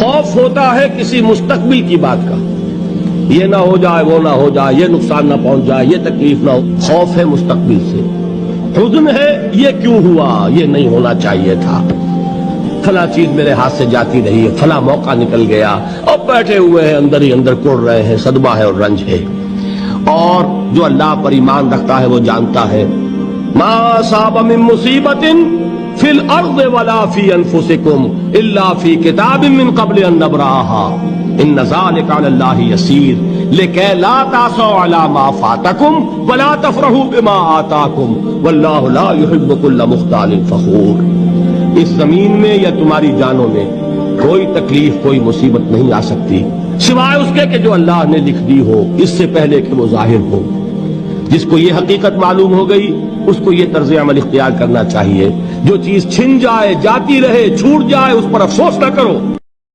खौफ होता है किसी मुस्तकबिल की बात का, ये ना हो जाए, वो ना हो जाए, ये नुकसान ना पहुंच जाए, ये तकलीफ ना हो। खौफ है मुस्तकबिल से। हुज़्न है ये क्यों हुआ, ये नहीं होना चाहिए था, फला चीज मेरे हाथ से जाती रही है, फला मौका निकल गया, अब बैठे हुए हैं अंदर ही अंदर कुड़ रहे हैं, सदमा है और रंज है। और जो अल्लाह पर ईमान रखता है वो जानता है मा असाब मिन मुसीबतिन फिल अर्ज़ वला फी अनफुसिकुम इल्ला फी किताबिन मिन क़ब्ल अन नब्राहा इन्न ज़ालिका अलल्लाहि यसीर लिकै ला तासौ अला मा फातकुम वला तफरहू बिमा आताकुम वल्लाहु ला युहिब्बु कुल्ल मुख्तालिन फ़खूर। इस जमीन में या तुम्हारी जानों में कोई तकलीफ, कोई मुसीबत नहीं आ सकती सिवाय उसके कि जो अल्लाह ने लिख दी हो, इससे पहले कि वो जाहिर हो। जिसको ये हकीकत मालूम हो गई उसको ये तर्ज अमल इख्तियार करना चाहिए। जो चीज छिन जाए, जाती रहे, छूट जाए, उस पर अफसोस न करो।